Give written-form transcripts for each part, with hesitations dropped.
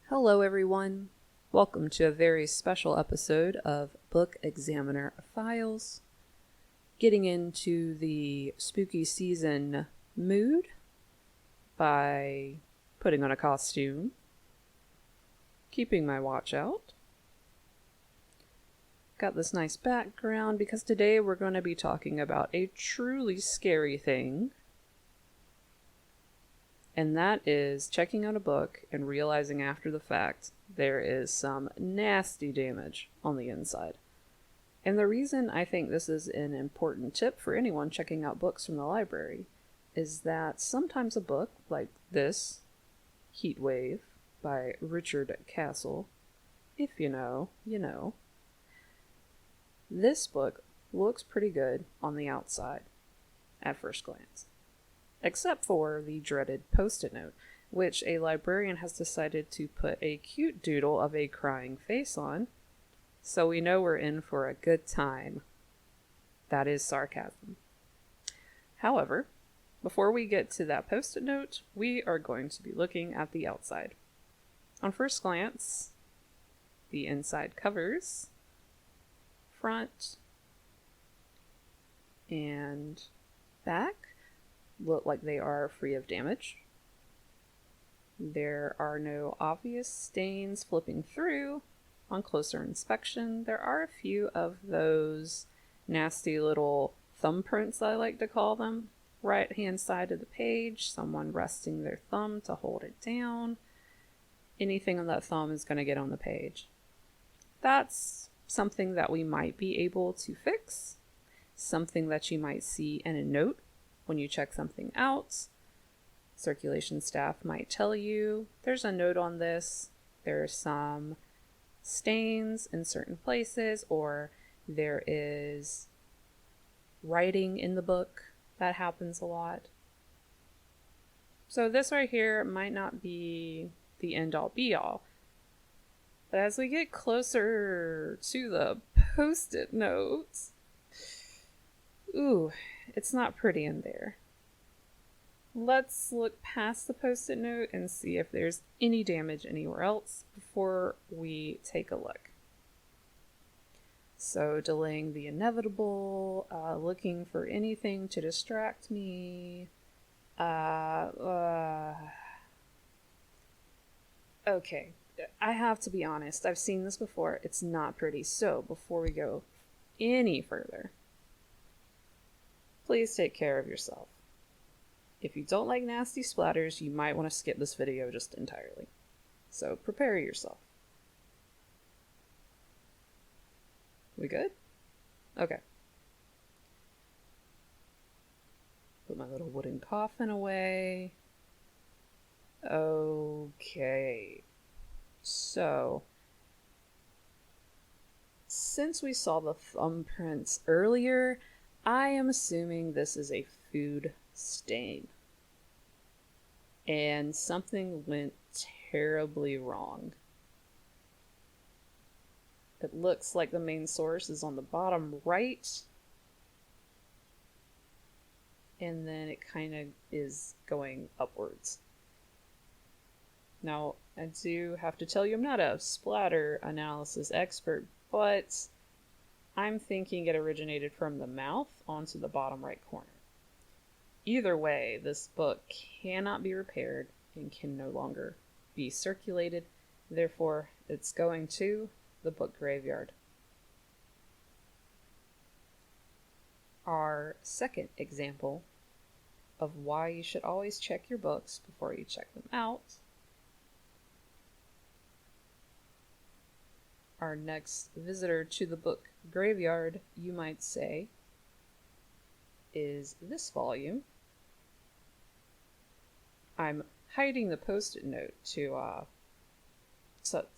Hello, everyone. Welcome to a very special episode of Book Examiner Files. Getting into the spooky season mood by putting on a costume, keeping my watch out. Got this nice background because today we're going to be talking about a truly scary thing. And that is checking out a book and realizing after the fact there is some nasty damage on the inside. And the reason I think this is an important tip for anyone checking out books from the library is that sometimes a book like this, Heat Wave by Richard Castle, if you know, you know. This book looks pretty good on the outside at first glance. Except for the dreaded post-it note, which a librarian has decided to put a cute doodle of a crying face on, so we know we're in for a good time. That is sarcasm. However, before we get to that post-it note, we are going to be looking at the outside. On first glance, the inside covers, front, and back look like they are free of damage. There are no obvious stains flipping through. On closer inspection, there are a few of those nasty little thumbprints, I like to call them. Right hand side of the page, someone resting their thumb to hold it down. Anything on that thumb is going to get on the page. That's something that we might be able to fix. Something that you might see in a note when you check something out. Circulation staff might tell you there's a note on this, there's some stains in certain places, or there is writing in the book. That happens a lot. So this right here might not be the end-all be-all. But as we get closer to the post-it notes, ooh, it's not pretty in there. Let's look past the post-it note and see if there's any damage anywhere else before we take a look. So delaying the inevitable, looking for anything to distract me. Okay, I have to be honest. I've seen this before. It's not pretty. So before we go any further, please take care of yourself. If you don't like nasty splatters, you might want to skip this video just entirely. So prepare yourself. We good? Okay. Put my little wooden coffin away. Okay. So, since we saw the thumbprints earlier, I am assuming this is a food stain. And something went terribly wrong. It looks like the main source is on the bottom right. And then it kind of is going upwards. Now, I do have to tell you, I'm not a splatter analysis expert, but I'm thinking it originated from the mouth onto the bottom right corner. Either way, this book cannot be repaired and can no longer be circulated. Therefore, it's going to the book graveyard. Our second example of why you should always check your books before you check them out. Our next visitor to the book graveyard, you might say, is this volume. I'm hiding the post-it note to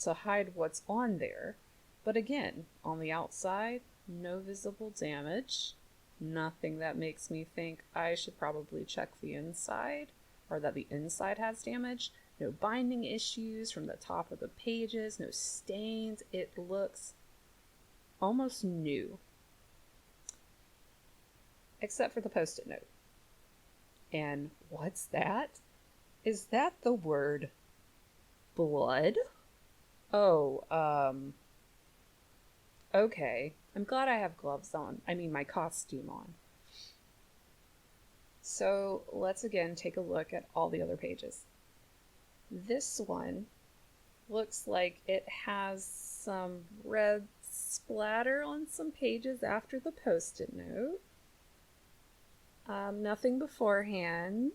hide what's on there. But again, on the outside, no visible damage. Nothing that makes me think I should probably check the inside, or that the inside has damage. No binding issues from the top of the pages, no stains. It looks almost new. Except for the post-it note. And what's that? Is that the word blood? Oh, okay. I'm glad I have gloves on. I mean, my costume on. So let's again take a look at all the other pages. This one looks like it has some red splatter on some pages after the post-it note. Nothing beforehand.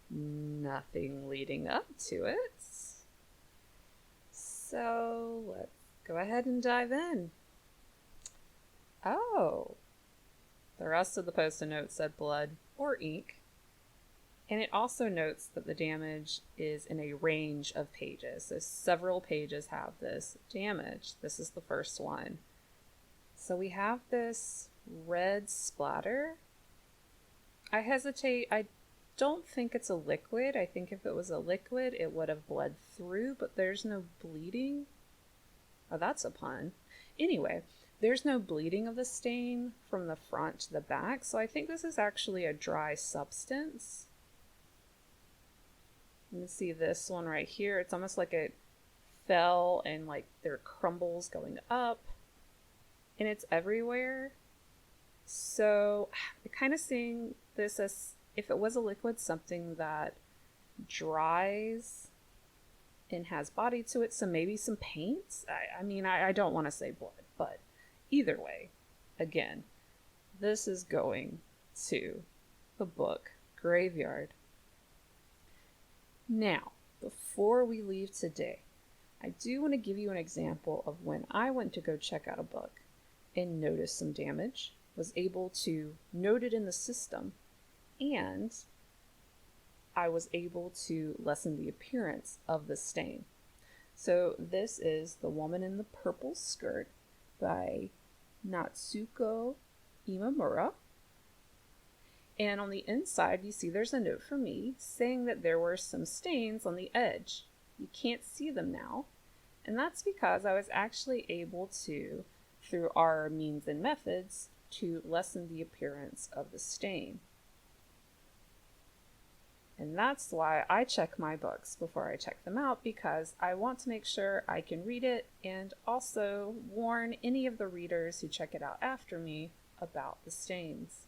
Nothing leading up to it. So let's go ahead and dive in. Oh, the rest of the post-it note said blood or ink. And it also notes that the damage is in a range of pages. So several pages have this damage. This is the first one. So we have this red splatter. I hesitate. I don't think it's a liquid. I think if it was a liquid, it would have bled through, but there's no bleeding. Oh, that's a pun. Anyway, there's no bleeding of the stain from the front to the back, so I think this is actually a dry substance. You can see this one right here. It's almost like it fell and like there are crumbles going up, and it's everywhere. So I'm kind of seeing this as if it was a liquid, something that dries and has body to it. So maybe some paint. I don't want to say blood, but either way, again, this is going to the book graveyard. Now, before we leave today, I do want to give you an example of when I went to go check out a book and noticed some damage, was able to note it in the system, and I was able to lessen the appearance of the stain. So this is The Woman in the Purple Skirt by Natsuko Imamura. And on the inside, you see there's a note for me saying that there were some stains on the edge. You can't see them now. And that's because I was actually able to, through our means and methods, to lessen the appearance of the stain. And that's why I check my books before I check them out, because I want to make sure I can read it and also warn any of the readers who check it out after me about the stains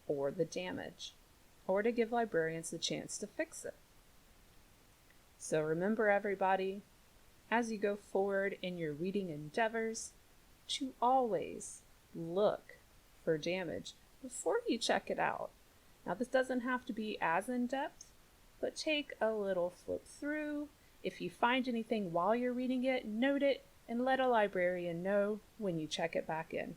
or the damage, or to give librarians the chance to fix it. So remember, everybody, as you go forward in your reading endeavors, to always look for damage before you check it out. Now, this doesn't have to be as in-depth, but take a little flip through. If you find anything while you're reading it, note it and let a librarian know when you check it back in.